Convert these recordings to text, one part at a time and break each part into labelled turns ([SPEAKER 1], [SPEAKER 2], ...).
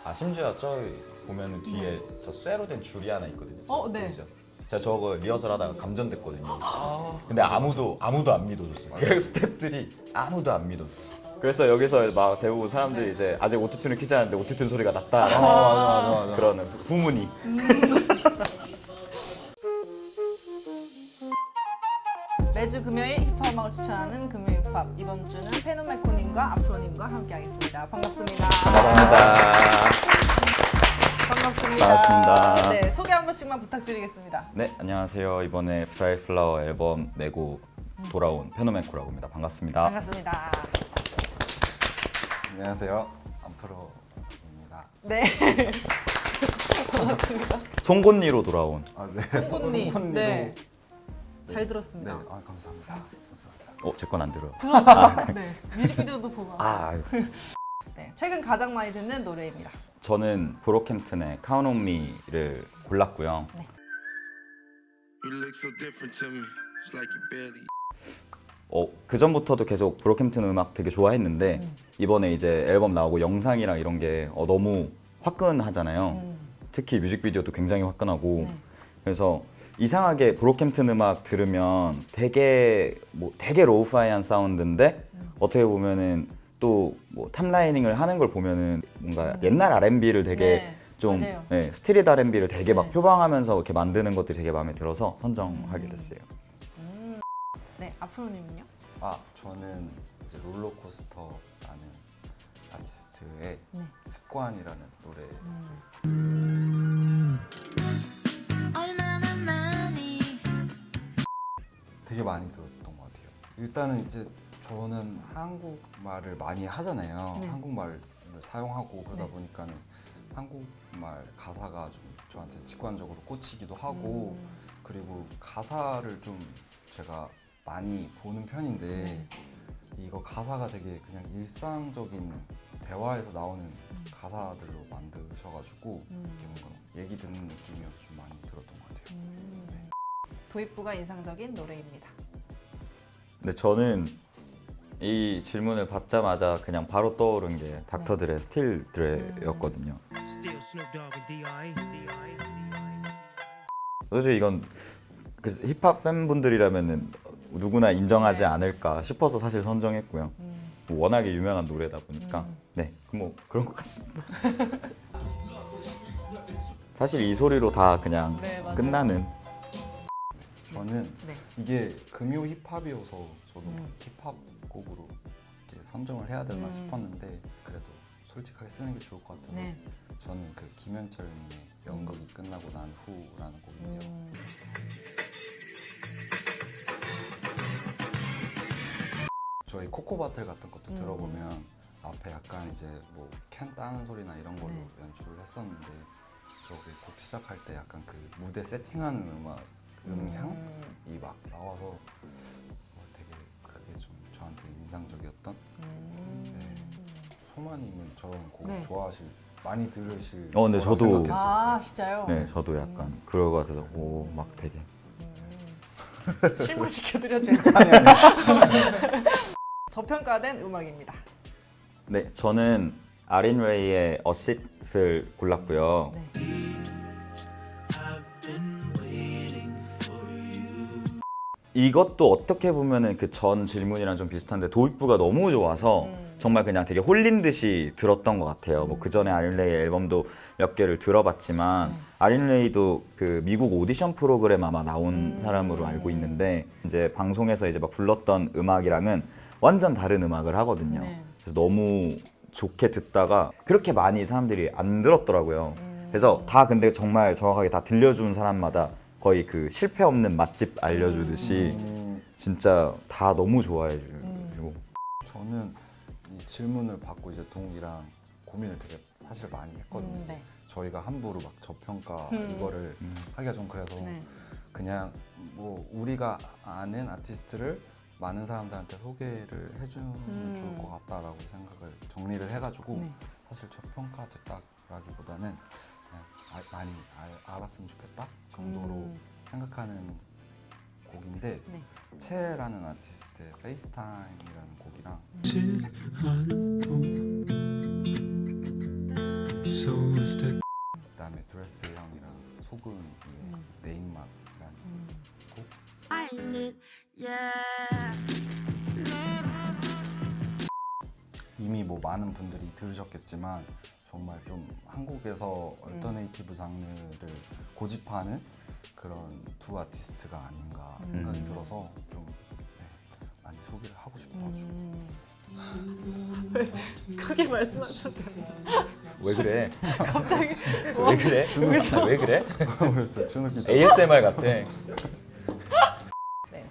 [SPEAKER 1] 아 심지어 저기 보면은 뒤에 저 쇠로 된 줄이 하나 있거든요.
[SPEAKER 2] 네.
[SPEAKER 1] 보이죠? 제가 저거 리허설하다가 감전됐거든요. 근데 아무도 안 믿어줬어요. 그 스태프들이 아무도 안 믿어줬어요. 그래서 여기서 막 대부분 사람들이 이제 아직 오토튠을 키지 않았는데 오토튠 소리가 났다라는
[SPEAKER 3] 맞아.
[SPEAKER 1] 그런 후문이.
[SPEAKER 2] 매주 금요일 힙합 음악을 추천하는 금요일 힙합. 이번 주는 페노메코님과 앞으로님과 함께하겠습니다. 반갑습니다.
[SPEAKER 1] 반갑습니다.
[SPEAKER 2] 반갑습니다.
[SPEAKER 1] 반갑습니다.
[SPEAKER 2] 네, 소개 한 번씩만 부탁드리겠습니다.
[SPEAKER 1] 네, 안녕하세요. 이번에 드라이 플라워 앨범 내고 돌아온 페노메코라고 합니다. 반갑습니다.
[SPEAKER 2] 반갑습니다.
[SPEAKER 3] 안녕하세요. 암프로입니다.
[SPEAKER 2] 네. 반갑습니다.
[SPEAKER 1] 송곳니로 돌아온.
[SPEAKER 3] 아, 네.
[SPEAKER 2] 송곳니.
[SPEAKER 3] 송곳니로.
[SPEAKER 2] 네. 잘
[SPEAKER 3] 네,
[SPEAKER 2] 들었습니다.
[SPEAKER 3] 감사합니다. 감사합니다.
[SPEAKER 1] 제 건 안 들어요.
[SPEAKER 2] 네. 뮤직비디오도 보고 왔어요.
[SPEAKER 1] 아유.
[SPEAKER 2] 네, 최근 가장 많이 듣는 노래입니다.
[SPEAKER 1] 저는 브로켄튼의 Count on Me를 골랐고요.
[SPEAKER 4] You look so different to me. It's like you barely.
[SPEAKER 1] 그 전부터도 계속 브로켄튼 음악 되게 좋아했는데 이번에 이제 앨범 나오고 영상이랑 이런 게 너무 화끈하잖아요. 특히 뮤직비디오도 굉장히 화끈하고 그래서 이상하게 브로켄튼 음악 들으면 되게 되게 로우파이한 사운드인데 어떻게 보면은 또 뭐 탑라이닝을 하는 걸 보면은 뭔가 옛날 R&B를 되게
[SPEAKER 2] 네,
[SPEAKER 1] 좀
[SPEAKER 2] 맞아요.
[SPEAKER 1] 스트릿 R&B를 되게 막
[SPEAKER 2] 네.
[SPEAKER 1] 표방하면서 이렇게 만드는 것들이 되게 마음에 들어서 선정하게 됐어요.
[SPEAKER 2] 네, 앞으로님은요?
[SPEAKER 3] 저는 이제 롤러코스터라는 아티스트의
[SPEAKER 2] 네.
[SPEAKER 3] 습관이라는 노래. 되게 많이 들었던 것 같아요. 일단은 이제 저는 한국말을 많이 하잖아요.
[SPEAKER 2] 네.
[SPEAKER 3] 한국말을 사용하고 그러다
[SPEAKER 2] 네.
[SPEAKER 3] 보니까는 한국말 가사가 좀 저한테 직관적으로 꽂히기도 하고 그리고 가사를 좀 제가 많이 보는 편인데
[SPEAKER 2] 네.
[SPEAKER 3] 이거 가사가 되게 그냥 일상적인 대화에서 나오는 가사들로 만드셔가지고 이게 뭔가 얘기 듣는 느낌이어서 좀 많이 들었던 것 같아요.
[SPEAKER 2] 도입부가 인상적인 노래입니다.
[SPEAKER 1] 근데 저는 이 질문을 받자마자 그냥 바로 떠오른 게 닥터 드레 스틸 드레였거든요.
[SPEAKER 4] Still Snoop Dogg and D.I.
[SPEAKER 1] 솔직히 이건 힙합 팬분들이라면은 누구나 인정하지 않을까 싶어서 사실 선정했고요. 워낙에 유명한 노래다 보니까 뭐 그런 것 같습니다. 사실 이 소리로 다 그냥
[SPEAKER 2] 네, 맞아요.
[SPEAKER 1] 끝나는.
[SPEAKER 3] 저는
[SPEAKER 2] 네.
[SPEAKER 3] 이게 금요 힙합이어서 저도 힙합 곡으로 이렇게 선정을 해야 되나 싶었는데 그래도 솔직하게 쓰는 게 좋을 것 같아서
[SPEAKER 2] 네.
[SPEAKER 3] 저는 그 김현철님의 연극이 끝나고 난 후라는 곡인데요. 저희 코코바틀 같은 것도 들어보면 앞에 약간 이제 뭐 캔 따는 소리나 이런 걸로 연출을 했었는데 저기 곡 시작할 때 약간 그 무대 세팅하는 음악 음향이 막 나와서 되게 그게 좀 저한테 인상적이었던. 네. 소마님은 저런 곡
[SPEAKER 2] 네.
[SPEAKER 3] 많이 들으실
[SPEAKER 1] 근데
[SPEAKER 3] 거라
[SPEAKER 1] 저도-
[SPEAKER 3] 생각했어요.
[SPEAKER 2] 아, 진짜요?
[SPEAKER 1] 네, 저도 약간 그럴 것 같아서 막 되게.
[SPEAKER 2] 실망시켜드려 죄송해요. 저평가된 음악입니다.
[SPEAKER 1] 네, 저는 아린 레이의 어싯을 골랐고요.
[SPEAKER 2] 네.
[SPEAKER 1] 이것도 어떻게 보면은 그 전 질문이랑 좀 비슷한데 도입부가 너무 좋아서 정말 그냥 되게 홀린 듯이 들었던 것 같아요. 뭐 그 전에 아린 레이 앨범도 몇 개를 들어봤지만 아린 레이도 그 미국 오디션 프로그램 아마 나온 사람으로 알고 있는데 이제 방송에서 이제 막 불렀던 음악이랑은 완전 다른 음악을 하거든요.
[SPEAKER 2] 네.
[SPEAKER 1] 그래서 너무 좋게 듣다가 그렇게 많이 사람들이 안 들었더라고요. 그래서 다 근데 정말 정확하게 다 들려준 사람마다 거의 그 실패 없는 맛집 알려주듯이 진짜 다 너무 좋아해 주고.
[SPEAKER 3] 저는 이 질문을 받고 이제 동욱이랑 고민을 되게 사실 많이 했거든요.
[SPEAKER 2] 네.
[SPEAKER 3] 저희가 함부로 막 저평가 이거를 하기가 좀 그래서
[SPEAKER 2] 네.
[SPEAKER 3] 그냥 뭐 우리가 아는 아티스트를 많은 사람들한테 소개를 해주면 좋을 것 같다라고 생각을 정리를 해가지고
[SPEAKER 2] 네.
[SPEAKER 3] 사실 저평가됐다라기보다는 그냥 많이 알았으면 좋겠다 정도로 생각하는 곡인데
[SPEAKER 2] 네.
[SPEAKER 3] 채라는 아티스트의 페이스타임이라는 곡이랑
[SPEAKER 4] So instead
[SPEAKER 3] 그다음에 드레스 향이랑 소금이 내 입맛이라는 곡. 이미 뭐 많은 분들이 들으셨겠지만 정말 좀 한국에서 얼터네이티브 장르를 고집하는 그런 두 아티스트가 아닌가 생각이 들어서 좀 많이 소개를 하고 싶어가지고.
[SPEAKER 2] 크게 말씀하셨는데
[SPEAKER 1] 왜 그래?
[SPEAKER 2] 갑자기
[SPEAKER 1] 왜 그래? 왜 그래?
[SPEAKER 3] 모르겠어요. 주눅이 좀.
[SPEAKER 1] ASMR 같아.
[SPEAKER 2] 네,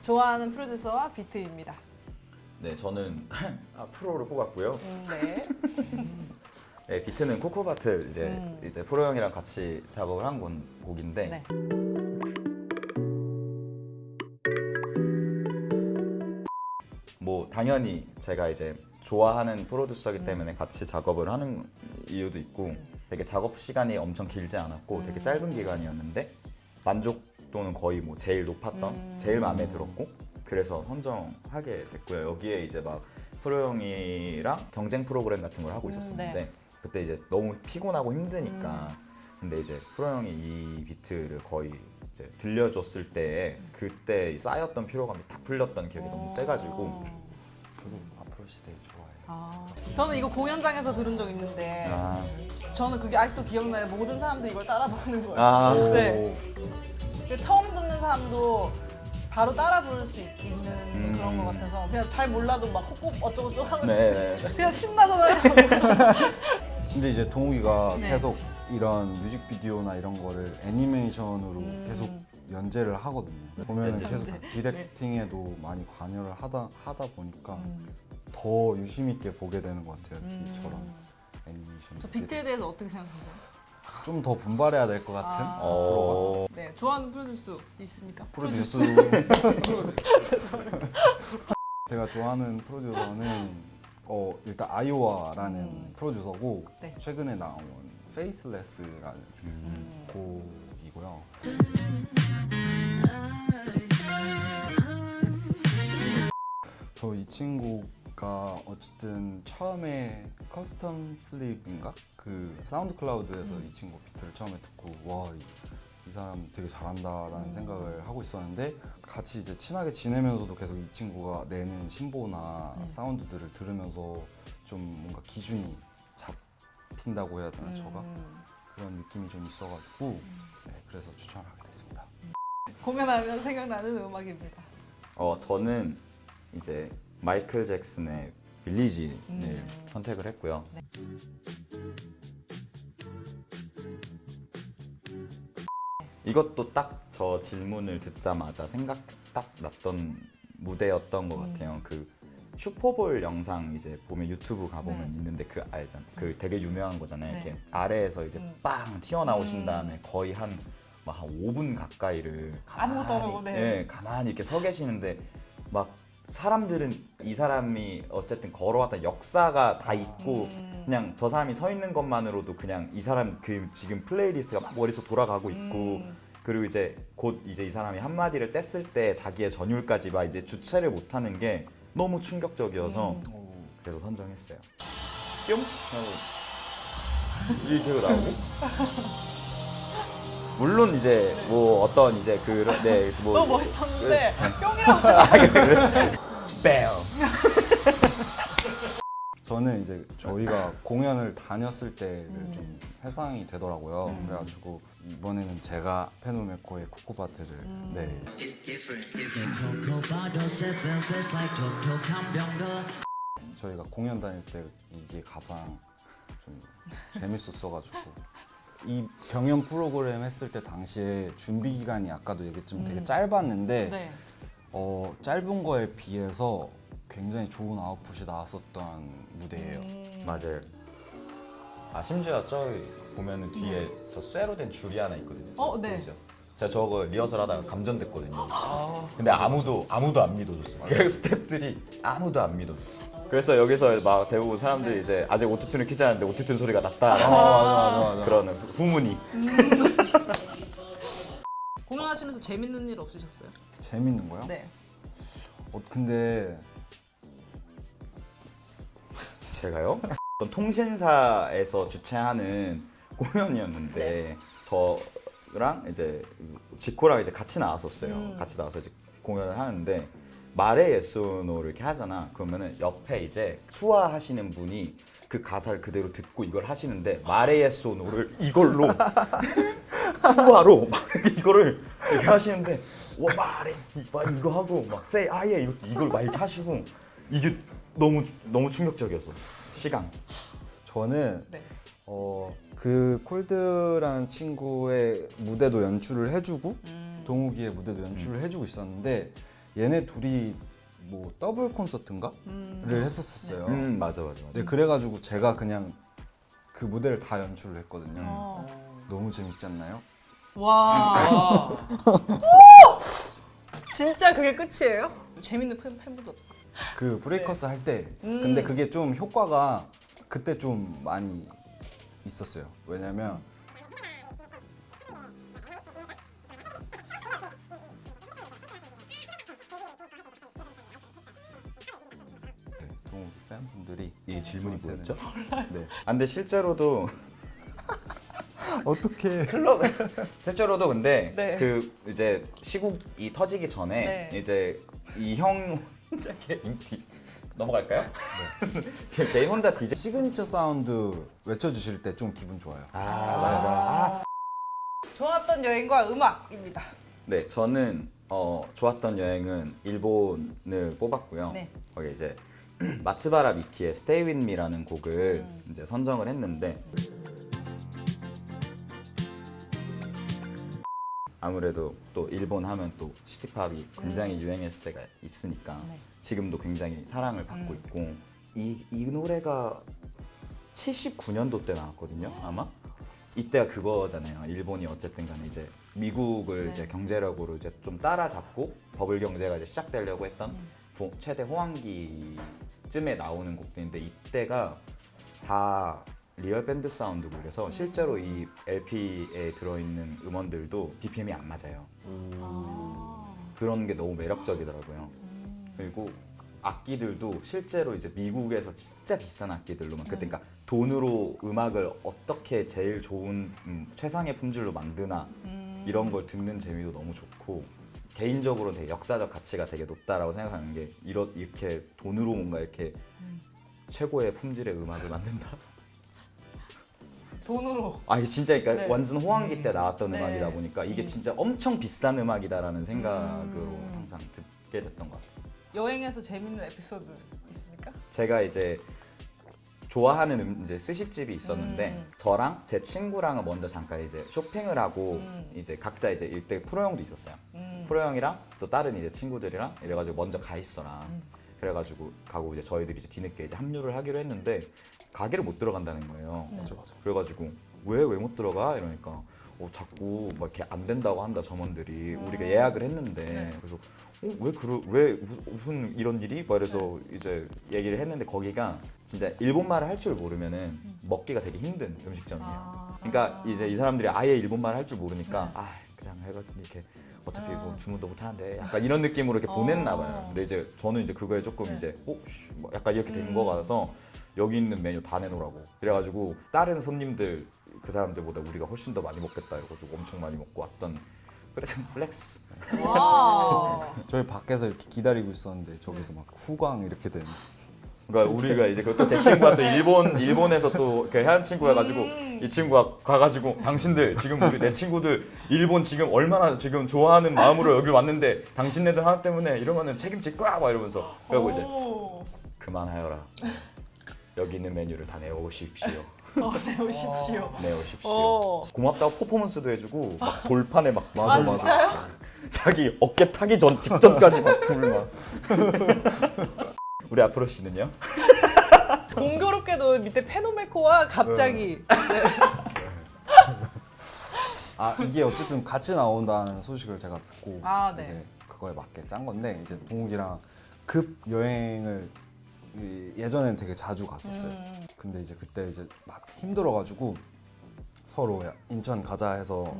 [SPEAKER 2] 좋아하는 프로듀서와 비트입니다.
[SPEAKER 1] 네, 저는 프로를 뽑았고요.
[SPEAKER 2] 네.
[SPEAKER 1] 네, 비트는 코코바틀 이제 프로 형이랑 같이 작업을 한 곡인데
[SPEAKER 2] 네.
[SPEAKER 1] 뭐 당연히 제가 이제 좋아하는 프로듀서이기 때문에 같이 작업을 하는 이유도 있고 되게 작업 시간이 엄청 길지 않았고 되게 짧은 기간이었는데 만족도는 거의 뭐 제일 높았던 제일 마음에 들었고 그래서 선정하게 됐고요. 여기에 이제 막 프로 형이랑 경쟁 프로그램 같은 걸 하고 있었었는데
[SPEAKER 2] 네.
[SPEAKER 1] 그때 이제 너무 피곤하고 힘드니까 근데 이제 프로 형이 이 비트를 거의 이제 들려줬을 때 그때 쌓였던 피로감이 다 풀렸던 기억이 너무 세가지고
[SPEAKER 3] 저도 앞으로 시대 좋아해요.
[SPEAKER 2] 저는 이거 공연장에서 들은 적 있는데
[SPEAKER 1] 아.
[SPEAKER 2] 저는 그게 아직도 기억나요. 모든 사람들이 이걸 따라 부르는 거예요.
[SPEAKER 1] 아.
[SPEAKER 2] 네. 처음 듣는 사람도 바로 따라 부를 수 있는 그런 것 같아서 그냥 잘 몰라도 막 콕콕 어쩌고저쩌고 하면
[SPEAKER 1] 네.
[SPEAKER 2] 그냥 신나잖아요.
[SPEAKER 3] 근데 이제 동욱이가
[SPEAKER 2] 네.
[SPEAKER 3] 계속 이런 뮤직비디오나 이런 거를 애니메이션으로 계속 연재를 하거든요. 보면 계속
[SPEAKER 2] 연재.
[SPEAKER 3] 디렉팅에도 많이 관여를 하다 보니까 더 유심 있게 보게 되는 것 같아요. 저런 애니메이션.
[SPEAKER 2] 저 비트에 대해서 어떻게 생각하세요?
[SPEAKER 3] 좀 더 분발해야 될 것 같은
[SPEAKER 2] 아.
[SPEAKER 3] 앞으로가.
[SPEAKER 2] 네, 좋아하는 프로듀서 있습니까?
[SPEAKER 3] 프로듀스. 제가 좋아하는 프로듀서는 일단 아이오아라는 프로듀서고
[SPEAKER 2] 네.
[SPEAKER 3] 최근에 나온 페이스레스라는 곡이고요. 저 이 친구가 어쨌든 처음에 커스텀 플립인가? 그 사운드 클라우드에서 이 친구 비트를 처음에 듣고 와, 이 사람 되게 잘한다라는 생각을 하고 있었는데 같이 이제 친하게 지내면서도 계속 이 친구가 내는 신보나 사운드들을 들으면서 좀 뭔가 기준이 잡힌다고 해야 되나 저가 그런 느낌이 좀 있어가지고 네, 그래서 추천을 하게 됐습니다.
[SPEAKER 2] 공연하면 생각나는 음악입니다.
[SPEAKER 1] 저는 이제 마이클 잭슨의 빌리진을 선택을 했고요. 이것도 딱 저 질문을 듣자마자 생각 딱 났던 무대였던 것 같아요. 그 슈퍼볼 영상 이제 보면 유튜브 가보면 있는데 그 알잖아. 그 되게 유명한 거잖아요.
[SPEAKER 2] 네.
[SPEAKER 1] 이렇게 아래에서 이제 빵 튀어나오신 다음에 거의 한 5분 가까이를
[SPEAKER 2] 아무것도 안 하고, 네.
[SPEAKER 1] 예, 가만히 이렇게 서 계시는데 막 사람들은 이 사람이 어쨌든 걸어왔던 역사가 다 있고 그냥 저 사람이 서 있는 것만으로도 그냥 이 사람 그 지금 플레이리스트가 막 머릿속 돌아가고 있고 그리고 이제 곧 이제 이 사람이 한마디를 뗐을 때 자기의 전율까지 막 이제 주체를 못하는 게 너무 충격적이어서 그래서 선정했어요. 뿅 하고 이렇게 나오고 물론 이제 뭐 어떤 이제 그런 뭐
[SPEAKER 2] 너무 멋있었는데 뿅이라고
[SPEAKER 1] 뺨.
[SPEAKER 3] 저는 이제 저희가 공연을 다녔을 때를 좀 회상이 되더라고요. 그래가지고 이번에는 제가 페노메코의 코코바트를 네. 저희가 공연 다닐 때 이게 가장 좀 재밌었어가지고 이 경연 프로그램 했을 때 당시에 준비 기간이 아까도 얘기했지만 되게 짧았는데
[SPEAKER 2] 네.
[SPEAKER 3] 짧은 거에 비해서 굉장히 좋은 아웃풋이 나왔었던 무대예요.
[SPEAKER 1] 맞아요. 심지어 저기 보면은 뒤에 저 쇠로 된 줄이 하나 있거든요.
[SPEAKER 2] 네.
[SPEAKER 1] 보이죠? 제가 저거 리허설 하다가 감전됐거든요. 근데 아무도 안 믿어줬어요. 그 스태프들이 아무도 안 믿어줬어요. 그래서 여기서 막 대부분 사람들이 이제 아직 오토튠을 키지 않았는데 오토튠 소리가 났다라는
[SPEAKER 3] 맞아.
[SPEAKER 1] 그런 후문이.
[SPEAKER 2] 공연하시면서 재밌는 일 없으셨어요?
[SPEAKER 3] 재밌는 거요?
[SPEAKER 2] 네.
[SPEAKER 3] 근데
[SPEAKER 1] 제가요? 어떤 통신사에서 주최하는 공연이었는데 저랑 이제 지코랑 이제 같이 나왔었어요. 같이 나와서 이제 공연을 하는데 말의 예스노를 이렇게 하잖아. 그러면은 옆에 이제 수화하시는 분이 그 가사를 그대로 듣고 이걸 하시는데 말의 예스노를 이걸로 수화로 막 이거를 이렇게 하시는데 와 말해 막 이거 하고 막 say 아예 이걸 막 이렇게 하시고 이게 너무 충격적이었어. 시간.
[SPEAKER 3] 저는
[SPEAKER 2] 네.
[SPEAKER 3] 그 콜드라는 친구의 무대도 연출을 해주고 동욱이의 무대도 연출을 해주고 있었는데 얘네 둘이 뭐 더블 콘서트인가?를 했었어요.
[SPEAKER 1] 맞아.
[SPEAKER 3] 네, 그래가지고 제가 그냥 그 무대를 다 연출을 했거든요.
[SPEAKER 2] 어.
[SPEAKER 3] 너무 재밌지 않나요?
[SPEAKER 2] 와. 진짜 그게 끝이에요? 재밌는 팬분도 없어.
[SPEAKER 3] 그 브레이커스 할 때
[SPEAKER 2] 음.
[SPEAKER 3] 근데 그게 좀 효과가 그때 좀 많이 있었어요. 왜냐면 네, 동욱이 팬분들이
[SPEAKER 1] 이 질문이
[SPEAKER 3] 저한테는-
[SPEAKER 1] 뭐였죠?
[SPEAKER 3] 네.
[SPEAKER 1] 아, 근데 실제로도
[SPEAKER 3] 어떻게
[SPEAKER 1] 실제로도 근데
[SPEAKER 2] 네.
[SPEAKER 1] 그 이제 시국이 터지기 전에
[SPEAKER 2] 네.
[SPEAKER 1] 이제 이 형 혼자 개인 넘어갈까요? 네. 개인 혼자 디제
[SPEAKER 3] 시그니처 사운드 외쳐주실 때 좀 기분 좋아요.
[SPEAKER 1] 맞아.
[SPEAKER 2] 좋았던 여행과 음악입니다.
[SPEAKER 1] 네, 저는 좋았던 여행은 일본을 뽑았고요.
[SPEAKER 2] 네.
[SPEAKER 1] 거기 이제 마츠바라 미키의 Stay With Me라는 곡을 이제 선정을 했는데 아무래도 또 일본 하면 또 시티팝이 굉장히 유행했을 때가 있으니까
[SPEAKER 2] 네.
[SPEAKER 1] 지금도 굉장히 사랑을 받고 있고 이 노래가 79년도 때 나왔거든요, 아마. 이때가 그거잖아요. 일본이 어쨌든 간에 이제 미국을
[SPEAKER 2] 네.
[SPEAKER 1] 이제 경제력으로 이제 좀 따라잡고 버블 경제가 이제 시작되려고 했던 최대 호황기쯤에 나오는 곡들인데 이때가 다 리얼 밴드 사운드고 그래서 실제로 이 LP에 들어있는 음원들도 BPM이 안 맞아요. 그런 게 너무 매력적이더라고요. 그리고 악기들도 실제로 이제 미국에서 진짜 비싼 악기들로만 그때 그러니까 돈으로 음악을 어떻게 제일 좋은 최상의 품질로 만드나 이런 걸 듣는 재미도 너무 좋고 개인적으로 되게 역사적 가치가 되게 높다라고 생각하는 게 이렇게 돈으로 뭔가 이렇게 최고의 품질의 음악을 만든다.
[SPEAKER 2] 돈으로.
[SPEAKER 1] 아 이게 진짜 그러니까
[SPEAKER 2] 네.
[SPEAKER 1] 완전 호황기 때 나왔던
[SPEAKER 2] 네.
[SPEAKER 1] 음악이다 보니까 이게 진짜 엄청 비싼 음악이다라는 생각으로 항상 듣게 됐던 것 같아요.
[SPEAKER 2] 여행에서 재밌는 에피소드 있습니까?
[SPEAKER 1] 제가 이제 좋아하는 이제 스시집이 있었는데 저랑 제 친구랑은 먼저 잠깐 이제 쇼핑을 하고 이제 각자 이제 이때 프로형도 있었어요. 프로형이랑 또 다른 이제 친구들이랑 이래가지고 먼저 가 있어라. 그래가지고 가고 이제 저희들이 이제 뒤늦게 이제 합류를 하기로 했는데 가게를 못 들어간다는 거예요.
[SPEAKER 3] 맞아.
[SPEAKER 1] 그래가지고 왜 못 들어가 이러니까 자꾸 막 이렇게 안 된다고 한다 점원들이 우리가 예약을 했는데 그래서 왜 무슨 이런 일이? 막 이래서 이제 얘기를 했는데 거기가 진짜 일본말을 할 줄 모르면은 먹기가 되게 힘든 음식점이에요. 그러니까 이제 이 사람들이 아예 일본말을 할 줄 모르니까 그냥 해가지고 이렇게 어차피 뭐 주문도 못 하는데 약간 이런 느낌으로 이렇게 보냈나 봐요. 근데 이제 저는 이제 그거에 조금 이제 뭐 약간 이렇게 된 거 같아서 여기 있는 메뉴 다 내놓으라고 그래가지고 다른 손님들 그 사람들보다 우리가 훨씬 더 많이 먹겠다 이러가지고 엄청 많이 먹고 왔던 그래서 플렉스.
[SPEAKER 2] 와.
[SPEAKER 3] 저희 밖에서 이렇게 기다리고 있었는데 저기서 막 후광 이렇게 되는.
[SPEAKER 1] 그러니까 우리가 이제 그것도 제 친구가 또 일본에서 또 그 해안 친구여가지고 이 친구가 가가지고 당신들 지금 내 친구들 일본 지금 얼마나 지금 좋아하는 마음으로 여기 왔는데 당신네들 하나 때문에 이러면은 책임질 거야 막 이러면서 그리고 이제
[SPEAKER 2] 오.
[SPEAKER 1] 그만하여라. 여기 있는 메뉴를 다 내오십시오.
[SPEAKER 2] 내오십시오.
[SPEAKER 1] 내오십시오. 고맙다고 퍼포먼스도 해주고 막 돌판에 막
[SPEAKER 3] 맞아.
[SPEAKER 2] 진짜요?
[SPEAKER 1] 자기 어깨 타기 직전까지 막 불을 막. 우리 앞으로 씨는요?
[SPEAKER 2] 공교롭게도 밑에 페노메코와 갑자기
[SPEAKER 3] 아 이게 어쨌든 같이 나온다는 소식을 제가 듣고
[SPEAKER 2] 네.
[SPEAKER 3] 이제 그거에 맞게 짠 건데 이제 동욱이랑 급 여행을 예전엔 되게 자주 갔었어요. 근데 이제 그때 이제 막 힘들어가지고 서로 인천 가자 해서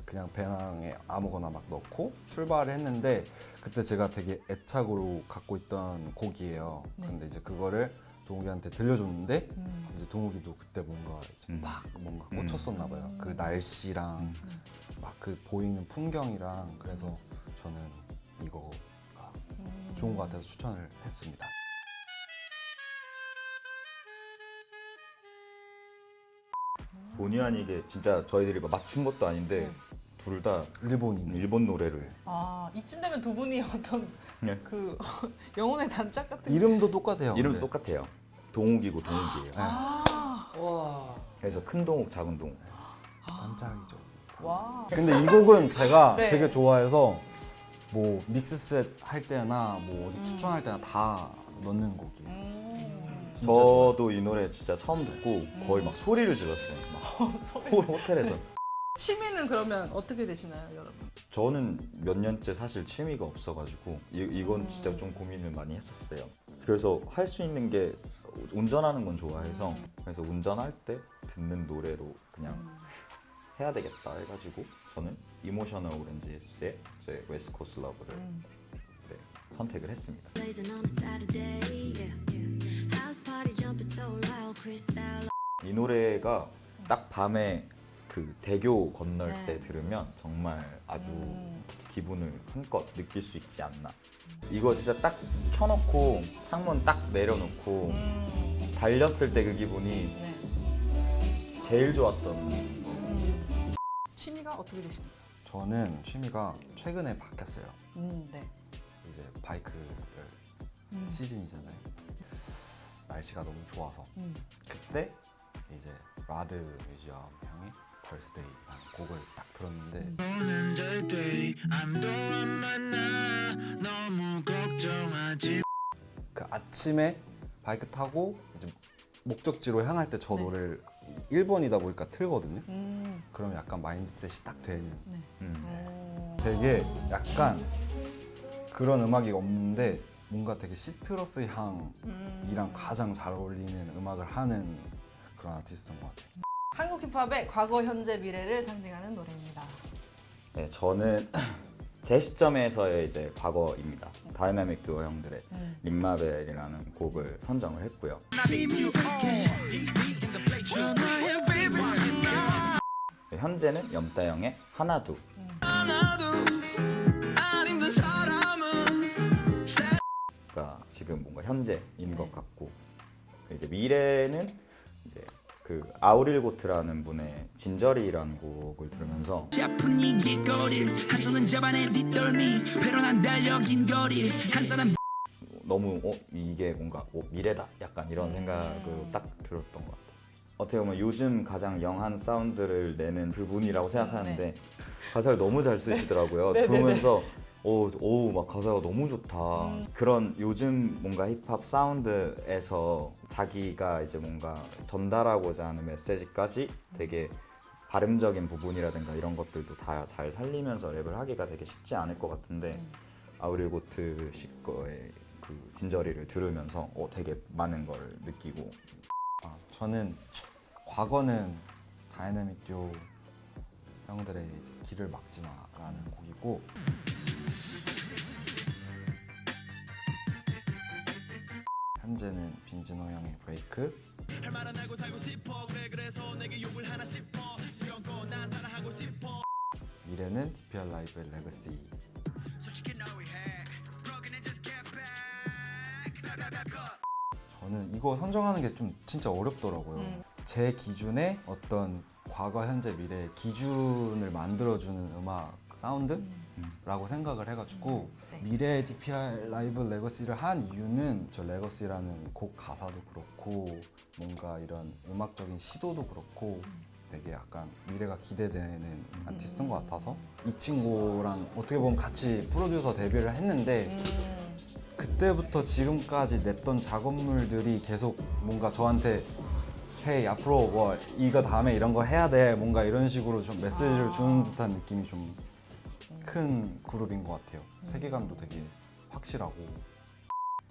[SPEAKER 3] 그냥 배낭에 아무거나 막 넣고 출발을 했는데 그때 제가 되게 애착으로 갖고 있던 곡이에요. 근데 이제 그거를 동욱이한테 들려줬는데 이제 동욱이도 그때 뭔가 딱 뭔가 꽂혔었나 봐요. 그 날씨랑 막 그 보이는 풍경이랑 그래서 저는 이거가 좋은 것 같아서 추천을 했습니다.
[SPEAKER 1] 본의 아니게 진짜 저희들이 막 맞춘 것도 아닌데 둘 다
[SPEAKER 3] 일본인.
[SPEAKER 1] 일본 노래를
[SPEAKER 2] 아 이쯤 되면 두 분이 어떤
[SPEAKER 1] 네.
[SPEAKER 2] 그 영혼의 단짝 같은
[SPEAKER 3] 이름도 똑같아요.
[SPEAKER 1] 이름도
[SPEAKER 3] 네.
[SPEAKER 1] 똑같아요. 동욱이고 동욱이에요.
[SPEAKER 2] 아,
[SPEAKER 1] 그래서 큰 동욱, 작은 동욱.
[SPEAKER 3] 단짝이죠.
[SPEAKER 2] 와.
[SPEAKER 3] 근데 이 곡은 제가
[SPEAKER 2] 네.
[SPEAKER 3] 되게 좋아해서 뭐 믹스셋 할 때나 뭐 어디 추천할 때나 다 넣는 곡이에요. 진짜 좋아요.
[SPEAKER 1] 저도 이 노래 진짜 처음 듣고 거의 막 소리를 질렀어요. 막 호텔에서.
[SPEAKER 2] 취미는 그러면 어떻게 되시나요, 여러분?
[SPEAKER 1] 저는 몇 년째 사실 취미가 없어가지고 이건 진짜 좀 고민을 많이 했었어요. 그래서 할 수 있는 게 운전하는 건 좋아해서 그래서 운전할 때 듣는 노래로 그냥 해야 되겠다 해가지고 저는 이모셔널 오렌지스의 이제 웨스트 코스트 러브를 네, 선택을 했습니다.
[SPEAKER 5] Blazing on a Saturday, yeah. House party jumping so loud, crystal.
[SPEAKER 1] 이 노래가 딱 밤에 그 대교 건널
[SPEAKER 2] 네.
[SPEAKER 1] 때 들으면 정말 아주 기분을 한껏 느낄 수 있지 않나. 이거 진짜 딱 켜놓고 창문 딱 내려놓고 달렸을 때 그 기분이
[SPEAKER 2] 네.
[SPEAKER 1] 제일 좋았던.
[SPEAKER 2] 취미가 어떻게 되십니까?
[SPEAKER 3] 저는 취미가 최근에 바뀌었어요.
[SPEAKER 2] 네.
[SPEAKER 3] 이제 바이크를 시즌이잖아요. 날씨가 너무 좋아서 그때 이제 라드 뮤지엄 형의 벌스데이라는 곡을 딱 들었는데
[SPEAKER 6] 너는 절대 아무도 안 만나 너무 걱정하지
[SPEAKER 3] 그 아침에 바이크 타고 이제 목적지로 향할 때 저 노래를 1번이다 보니까 틀거든요. 그럼 약간 마인드셋이 딱 되는 되게 약간 그런 음악이 없는데 뭔가 되게 시트러스 향이랑 가장 잘 어울리는 음악을 하는 그런 아티스트인 것 같아요.
[SPEAKER 2] 한국 힙합의 과거, 현재, 미래를 상징하는 노래입니다.
[SPEAKER 1] 네, 저는 제 시점에서의 이제 과거입니다. 다이나믹 듀오 형들의 링마벨이라는 곡을 선정을 했고요. 네, 현재는 염따영의 하나두. 가 지금 뭔가 현재인 것 같고 이제 미래는 이제 그 아우릴고트라는 분의 진저리라는 곡을 들으면서
[SPEAKER 7] 아픈 이 길거리를 한 손은 잡아내 뒷덜미 배로난 달려긴 거리를 한 사람
[SPEAKER 1] 너무 이게 뭔가 미래다 약간 이런 생각으로 딱 들었던 것 같아요. 어떻게 보면 요즘 가장 영한 사운드를 내는 그분이라고 생각하는데 가사를 너무 잘 쓰시더라고요. 그러면서 오, 막 가사가 너무 좋다. 그런 요즘 뭔가 힙합 사운드에서 자기가 이제 뭔가 전달하고자 하는 메시지까지 되게 발음적인 부분이라든가 이런 것들도 다 잘 살리면서 랩을 하기가 되게 쉽지 않을 것 같은데 아우릴고트 씨 거의 그 진저리를 들으면서 되게 많은 걸 느끼고
[SPEAKER 3] 저는 과거는 다이나믹 듀오 형들의 이제 길을 막지 마라는 곡이고 현재는 빈지노 형의 브레이크 미래는 DPR 라이브의 레거시 저는 이거 선정하는 게 좀 진짜 어렵더라고요. 제 기준에 어떤 과거, 현재, 미래의 기준을 만들어주는 음악 사운드라고 생각을 해가지고 미래의 DPR 라이브 레거시를 한 이유는 저 레거시라는 곡 가사도 그렇고 뭔가 이런 음악적인 시도도 그렇고 되게 약간 미래가 기대되는 아티스트인 것 같아서 이 친구랑 어떻게 보면 같이 프로듀서 데뷔를 했는데 그때부터 지금까지 냈던 작업물들이 계속 뭔가 저한테 헤이 앞으로 뭐 이거 다음에 이런 거 해야 돼 뭔가 이런 식으로 좀 메시지를 주는 듯한 느낌이 좀 큰 그룹인 것 같아요. 세계관도 되게 확실하고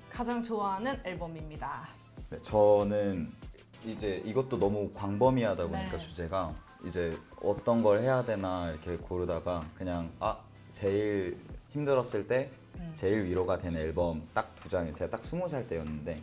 [SPEAKER 2] 가장 좋아하는 앨범입니다.
[SPEAKER 1] 네, 저는 이제 이것도 너무 광범위하다 보니까
[SPEAKER 2] 네.
[SPEAKER 1] 주제가 이제 어떤 걸 해야 되나 이렇게 고르다가 그냥 제일 힘들었을 때 제일 위로가 된 앨범 딱 두 장이 제가 딱 20살 때였는데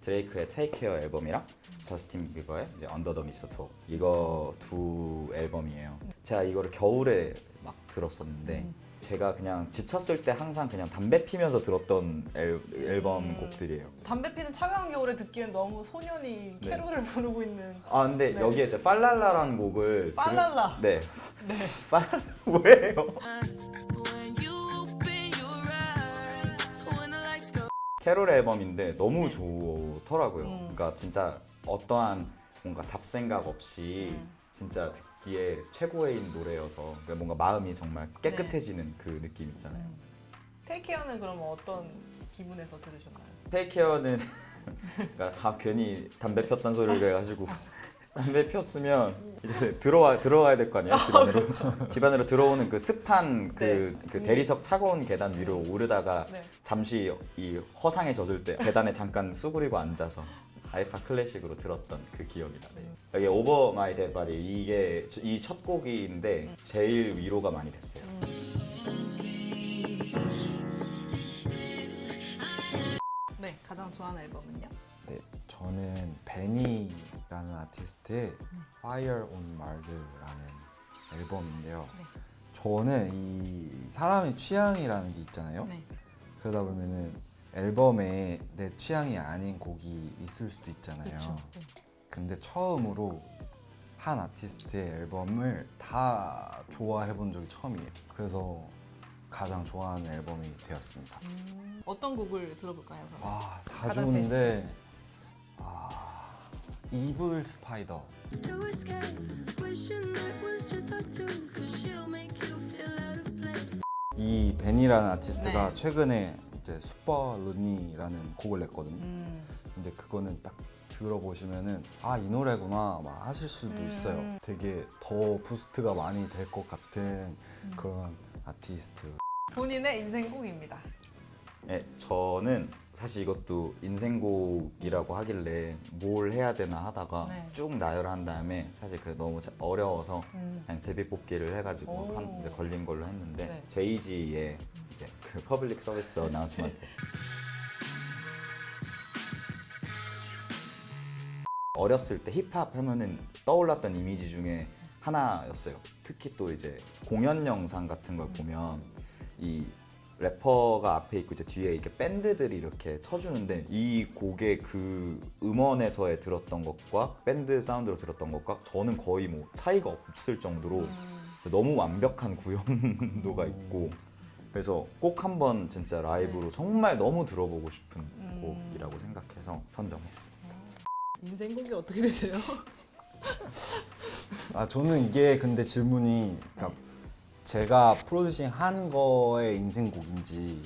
[SPEAKER 1] 드레이크의 Take Care 앨범이랑 저스틴 비버의 이제 Under the Mistletoe 이거 두 앨범이에요. 제가 이거를 겨울에 막 들었었는데 제가 그냥 지쳤을 때 항상 그냥 담배 피면서 들었던 앨범 곡들이에요.
[SPEAKER 2] 담배 피는 차가운 겨울에 듣기엔 너무 소년이
[SPEAKER 1] 네.
[SPEAKER 2] 캐롤을 부르고 있는.
[SPEAKER 1] 아 근데
[SPEAKER 2] 네.
[SPEAKER 1] 여기에 이제 팔랄라라는 곡을
[SPEAKER 2] 팔랄라.
[SPEAKER 1] 네.
[SPEAKER 2] 네.
[SPEAKER 1] 팔랄라 왜요?
[SPEAKER 5] When you open your eyes, when the lights go.
[SPEAKER 1] 캐롤 앨범인데 너무 좋더라고요. 그러니까 진짜 어떠한 뭔가 잡생각 없이 진짜 듣기에 최고의 노래여서 그러니까 뭔가 마음이 정말 깨끗해지는 그 느낌 있잖아요.
[SPEAKER 2] 테이크케어는 그럼 어떤 기분에서 들으셨나요?
[SPEAKER 1] 테이크케어는 그러니까 괜히 담배 폈단 소리를 해가지고 담배 폈으면 이제 들어와야 될 거 아니에요 집안으로. 집안으로 들어오는 그 습한 그 대리석 차가운 계단 위로 오르다가
[SPEAKER 2] 네.
[SPEAKER 1] 잠시 이 허상에 젖을 때 계단에 잠깐 수그리고 앉아서 아이파 클래식으로 들었던 그 기억이 나네요. 여기 오버 마이 데드 바디 이게 이 첫 곡인데 제일 위로가 많이 됐어요.
[SPEAKER 2] 네, 가장 좋아하는 앨범은요?
[SPEAKER 3] 네, 저는 베니라는 아티스트의 Fire on Mars라는 앨범인데요.
[SPEAKER 2] 네.
[SPEAKER 3] 저는 이 사람의 취향이라는 게 있잖아요.
[SPEAKER 2] 네.
[SPEAKER 3] 그러다 보면은 앨범에 내 취향이 아닌 곡이 있을 수도 있잖아요.
[SPEAKER 2] 그렇죠.
[SPEAKER 3] 근데 처음으로 한 아티스트의 앨범을 다 좋아해 본 적이 처음이에요. 그래서 가장 좋아하는 앨범이 되었습니다.
[SPEAKER 2] 어떤 곡을 들어볼까요? 그럼?
[SPEAKER 3] 아, 다
[SPEAKER 2] 가장
[SPEAKER 3] 좋은데 이블 스파이더.
[SPEAKER 5] To escape, wishing it was just us two, 'cause she'll make you feel out of place.
[SPEAKER 3] 이 벤이라는 아티스트가
[SPEAKER 2] 네.
[SPEAKER 3] 최근에 이제 슈퍼 루니라는 곡을 냈거든요. 근데 그거는 딱 들어보시면은 아, 이 노래구나 막 하실 수도 있어요. 되게 더 부스트가 많이 될 것 같은 그런 아티스트.
[SPEAKER 2] 본인의 인생곡입니다.
[SPEAKER 1] 네, 저는 사실 이것도 인생곡이라고 하길래 뭘 해야 되나 하다가
[SPEAKER 2] 네.
[SPEAKER 1] 쭉 나열한 다음에 사실 그 너무 어려워서 그냥 제비뽑기를 해가지고
[SPEAKER 2] 오.
[SPEAKER 1] 이제 걸린 걸로 했는데
[SPEAKER 2] 네.
[SPEAKER 1] 제이지의 이제 그 퍼블릭 서비스 어나운스먼트. 어렸을 때 힙합 하면은 떠올랐던 이미지 중에 하나였어요. 특히 또 이제 공연 영상 같은 걸 보면 이 래퍼가 앞에 있고 이제 뒤에 이렇게 밴드들이 이렇게 쳐주는데 이 곡의 그 음원에서의 들었던 것과 밴드 사운드로 들었던 것과 저는 거의 뭐 차이가 없을 정도로 너무 완벽한 구현도가 있고 그래서 꼭 한번 진짜 라이브로 정말 너무 들어보고 싶은 곡이라고 생각해서 선정했어요.
[SPEAKER 2] 인생곡이 어떻게 되세요?
[SPEAKER 3] 아, 저는 이게 근데 질문이 그러니까 제가 프로듀싱 한 거의 인생곡인지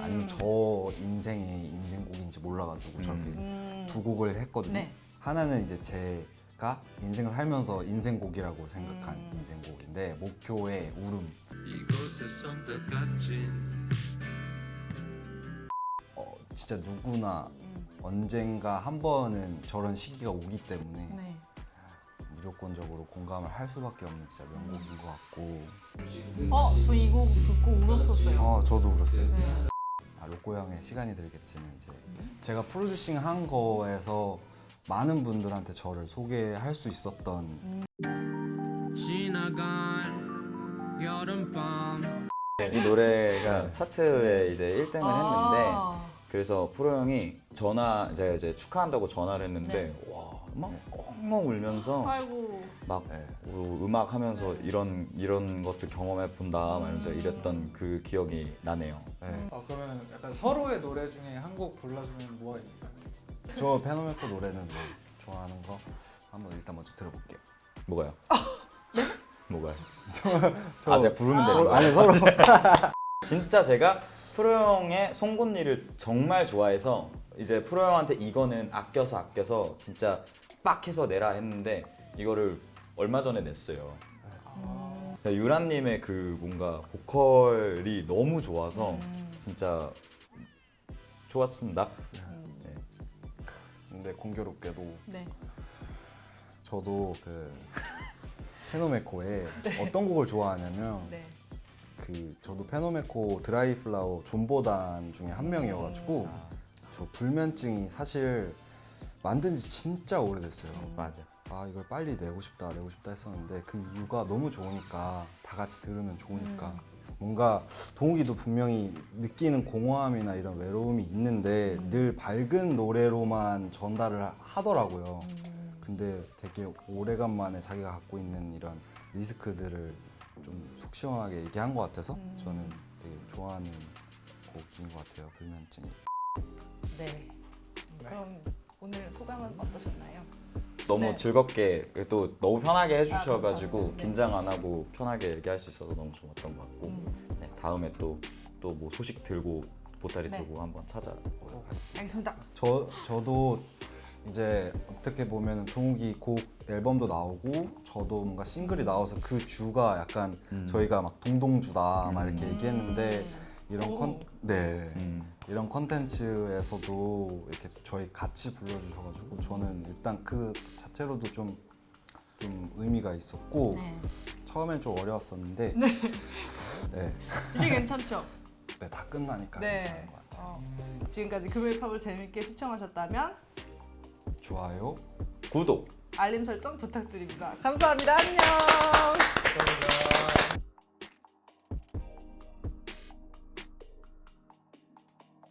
[SPEAKER 3] 아니면 저 인생의 인생곡인지 몰라가지고 저렇게 두 곡을 했거든요.
[SPEAKER 2] 네.
[SPEAKER 3] 하나는 이제 제가 인생을 살면서 인생곡이라고 생각한 인생곡인데 목표의 울음. 진짜 누구나 언젠가 한 번은 저런 시기가 오기 때문에
[SPEAKER 2] 네.
[SPEAKER 3] 무조건적으로 공감을 할 수밖에 없는 진짜 명곡인 것 같고.
[SPEAKER 2] 저 이 곡 듣고 울었었어요.
[SPEAKER 3] 저도 울었어요. 로꼬 형의 시간이 들겠지는 이제 제가 프로듀싱 한 거에서 많은 분들한테 저를 소개할 수 있었던
[SPEAKER 7] 지나간 여름밤
[SPEAKER 1] 이 노래가 차트에 이제 1등을 했는데
[SPEAKER 2] 아.
[SPEAKER 1] 그래서 프로 형이 제가 이제 축하한다고 전화를 했는데 와, 막 엉엉 울면서
[SPEAKER 2] 아이고.
[SPEAKER 1] 막 음악 하면서 이런 것도 경험해 본다 말면서 이랬던 그 기억이 나네요.
[SPEAKER 3] 네.
[SPEAKER 8] 그러면 약간 서로의 노래 중에 한 곡 골라주면 뭐가 있을까요?
[SPEAKER 3] 저 페노메코 노래는 뭐 좋아하는 거 한번 일단 먼저 들어볼게요.
[SPEAKER 1] 뭐가요?
[SPEAKER 2] 네?
[SPEAKER 1] 뭐가요?
[SPEAKER 3] 저
[SPEAKER 1] 제가 부르면 되는 거예요?
[SPEAKER 3] 아니 서로
[SPEAKER 1] 진짜 제가 프로 형의 송곳니를 정말 좋아해서 이제 프로 형한테 이거는 아껴서 진짜 빡 해서 내라 했는데 이거를 얼마 전에 냈어요. 유란님의 그 뭔가 보컬이 너무 좋아서 진짜 좋았습니다. 네.
[SPEAKER 3] 근데 공교롭게도
[SPEAKER 2] 네.
[SPEAKER 3] 저도 그 페노메코의 어떤 곡을 좋아하냐면
[SPEAKER 2] 네.
[SPEAKER 3] 그 저도 페노메코 드라이플라워 존보단 중에 한 명이어가지고 저 불면증이 사실 만든 지 진짜 오래됐어요.
[SPEAKER 1] 맞아.
[SPEAKER 3] 아 이걸 빨리 내고 싶다 했었는데 그 이유가 너무 좋으니까 다 같이 들으면 좋으니까 뭔가 동욱이도 분명히 느끼는 공허함이나 이런 외로움이 있는데 늘 밝은 노래로만 전달을 하더라고요. 근데 되게 오래간만에 자기가 갖고 있는 이런 리스크들을 좀 속 시원하게 얘기한 것 같아서 저는 되게 좋아하는 곡인 것 같아요. 불면증이.
[SPEAKER 2] 네. 그럼 오늘 소감은 어떠셨나요?
[SPEAKER 1] 너무
[SPEAKER 2] 네.
[SPEAKER 1] 즐겁게 또 너무 편하게 해주셔가지고
[SPEAKER 2] 감사합니다. 네.
[SPEAKER 1] 긴장 안 하고 편하게 얘기할 수 있어서 너무 좋았던 것 같고 네, 다음에 또 뭐 소식 들고 보따리
[SPEAKER 2] 네.
[SPEAKER 1] 들고 한번 찾아보도록 하겠습니다.
[SPEAKER 2] 알겠습니다.
[SPEAKER 3] 저도 이제 어떻게 보면 동욱이 곡 앨범도 나오고 저도 뭔가 싱글이 나와서 그 주가 약간 저희가 막 동동주다 막 이렇게 얘기했는데 이런 이런 컨텐츠에서도 이렇게 저희 같이 불러주셔가지고 저는 일단 그 자체로도 좀 의미가 있었고
[SPEAKER 2] 네.
[SPEAKER 3] 처음엔 좀 어려웠었는데 네,
[SPEAKER 2] 이제 괜찮죠?
[SPEAKER 3] 네, 다 끝나니까
[SPEAKER 2] 네.
[SPEAKER 3] 괜찮은 것 같아요.
[SPEAKER 2] 지금까지 금요일 팝을 재밌게 시청하셨다면
[SPEAKER 3] 좋아요.
[SPEAKER 1] 구독!
[SPEAKER 2] 알림 설정 부탁드립니다. 감사합니다. 안녕.